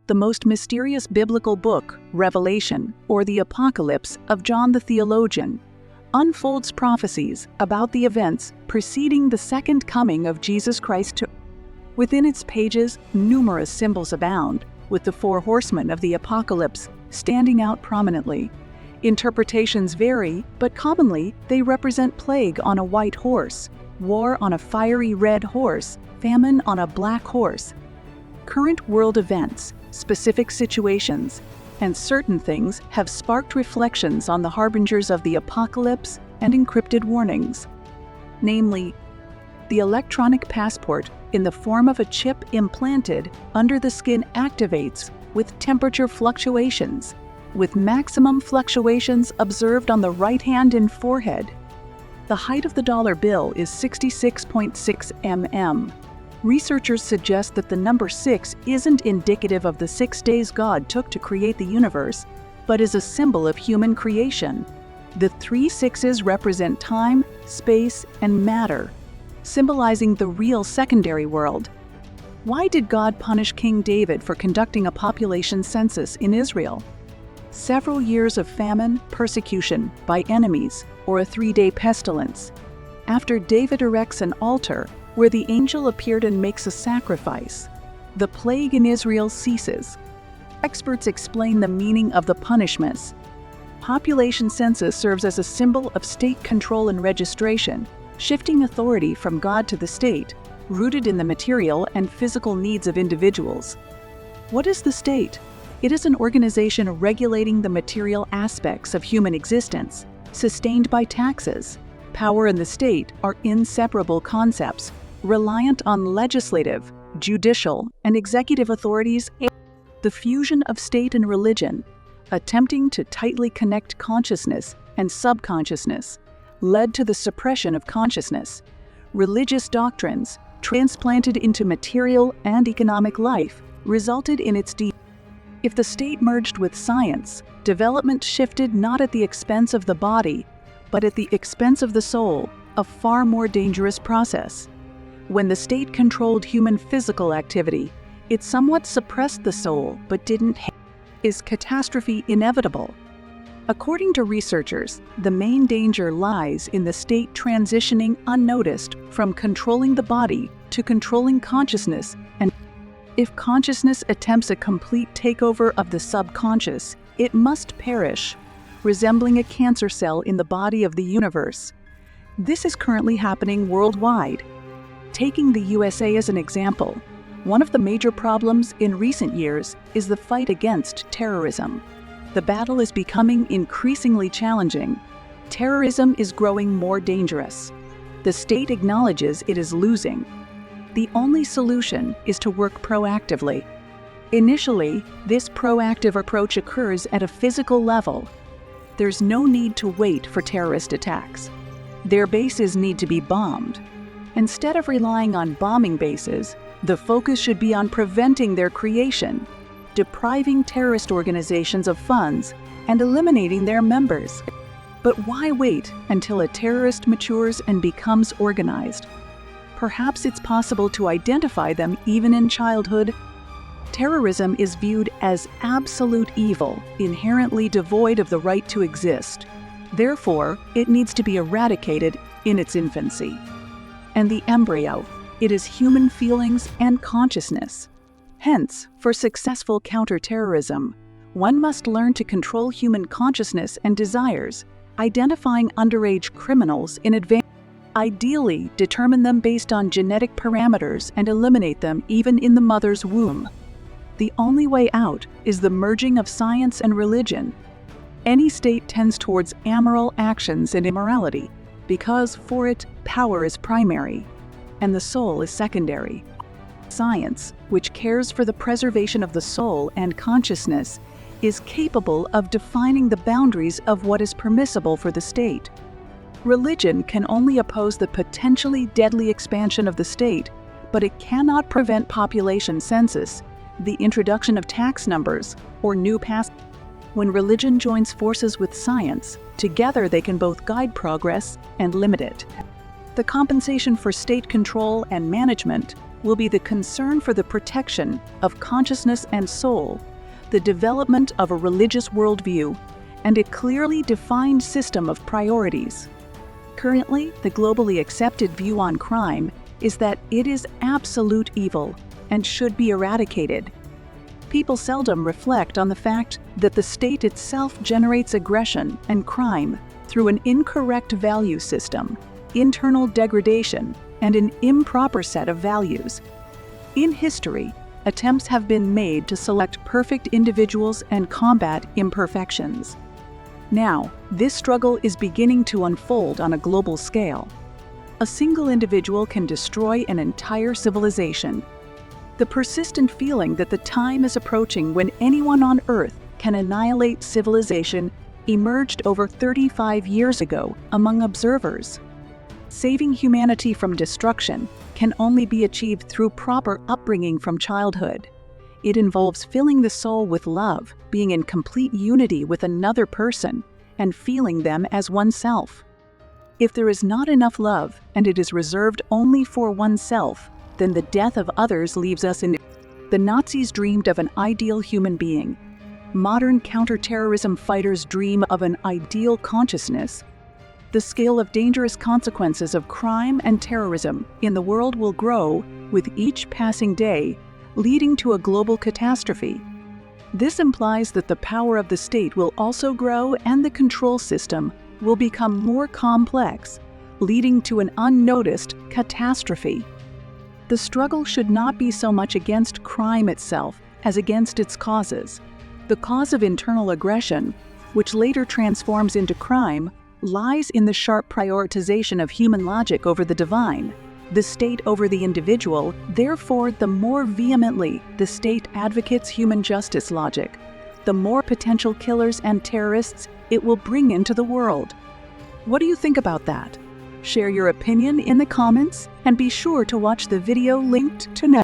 the most mysterious biblical book, Revelation, or the Apocalypse of John the Theologian, unfolds prophecies about the events preceding the second coming of Jesus Christ. Within its pages, numerous symbols abound, with the Four Horsemen of the Apocalypse standing out prominently. Interpretations vary, but commonly they represent plague on a white horse, war on a fiery red horse, famine on a black horse. Current world events, specific situations, and certain things have sparked reflections on the harbingers of the apocalypse and encrypted warnings. Namely, the electronic passport in the form of a chip implanted under the skin activates with temperature fluctuations, with maximum fluctuations observed on the right hand and forehead. The height of the dollar bill is 66.6 mm. Researchers suggest that the number 6 isn't indicative of the 6 days God took to create the universe, but is a symbol of human creation. The 3 sixes represent time, space, and matter, symbolizing the real secondary world. Why did God punish King David for conducting a population census in Israel? Several years of famine, persecution by enemies, or a 3-day pestilence. After David erects an altar where the angel appeared and makes a sacrifice, the plague in Israel ceases. Experts explain the meaning of the punishments. Population census serves as a symbol of state control and registration, shifting authority from God to the state, rooted in the material and physical needs of individuals. What is the state? It is an organization regulating the material aspects of human existence, sustained by taxes. Power and the state are inseparable concepts, reliant on legislative, judicial, and executive authorities. The fusion of state and religion, attempting to tightly connect consciousness and subconsciousness, led to the suppression of consciousness. Religious doctrines, transplanted into material and economic life, resulted in its If the state merged with science, development shifted not at the expense of the body, but at the expense of the soul, a far more dangerous process. When the state controlled human physical activity, it somewhat suppressed the soul but didn't. Is catastrophe inevitable? According to researchers, the main danger lies in the state transitioning unnoticed from controlling the body to controlling consciousness, and if consciousness attempts a complete takeover of the subconscious, it must perish, resembling a cancer cell in the body of the universe. This is currently happening worldwide. Taking the USA as an example, one of the major problems in recent years is the fight against terrorism. The battle is becoming increasingly challenging. Terrorism is growing more dangerous. The state acknowledges it is losing. The only solution is to work proactively. Initially, this proactive approach occurs at a physical level. There's no need to wait for terrorist attacks. Their bases need to be bombed. Instead of relying on bombing bases, the focus should be on preventing their creation, depriving terrorist organizations of funds, and eliminating their members. But why wait until a terrorist matures and becomes organized? Perhaps it's possible to identify them even in childhood. Terrorism is viewed as absolute evil, inherently devoid of the right to exist. Therefore, it needs to be eradicated in its infancy. And the embryo, it is human feelings and consciousness. Hence, for successful counterterrorism, one must learn to control human consciousness and desires, identifying underage criminals in advance. Ideally, determine them based on genetic parameters and eliminate them even in the mother's womb. The only way out is the merging of science and religion. Any state tends towards amoral actions and immorality, because for it, power is primary, and the soul is secondary. Science, which cares for the preservation of the soul and consciousness, is capable of defining the boundaries of what is permissible for the state. Religion can only oppose the potentially deadly expansion of the state, but it cannot prevent population census, the introduction of tax numbers, or new pass. When religion joins forces with science, together they can both guide progress and limit it. The compensation for state control and management will be the concern for the protection of consciousness and soul, the development of a religious worldview, and a clearly defined system of priorities. Currently, the globally accepted view on crime is that it is absolute evil and should be eradicated. People seldom reflect on the fact that the state itself generates aggression and crime through an incorrect value system, internal degradation, and an improper set of values. In history, attempts have been made to select perfect individuals and combat imperfections. Now, this struggle is beginning to unfold on a global scale. A single individual can destroy an entire civilization. The persistent feeling that the time is approaching when anyone on Earth can annihilate civilization emerged over 35 years ago among observers. Saving humanity from destruction can only be achieved through proper upbringing from childhood. It involves filling the soul with love, being in complete unity with another person, and feeling them as oneself. If there is not enough love and it is reserved only for oneself, then the death of others leaves us in. The Nazis dreamed of an ideal human being. Modern counterterrorism fighters dream of an ideal consciousness. The scale of dangerous consequences of crime and terrorism in the world will grow with each passing day, leading to a global catastrophe. This implies that the power of the state will also grow and the control system will become more complex, leading to an unnoticed catastrophe. The struggle should not be so much against crime itself as against its causes. The cause of internal aggression, which later transforms into crime, lies in the sharp prioritization of human logic over the divine, the state over the individual. Therefore, the more vehemently the state advocates human justice logic, the more potential killers and terrorists it will bring into the world. What do you think about that? Share your opinion in the comments and be sure to watch the video linked to now.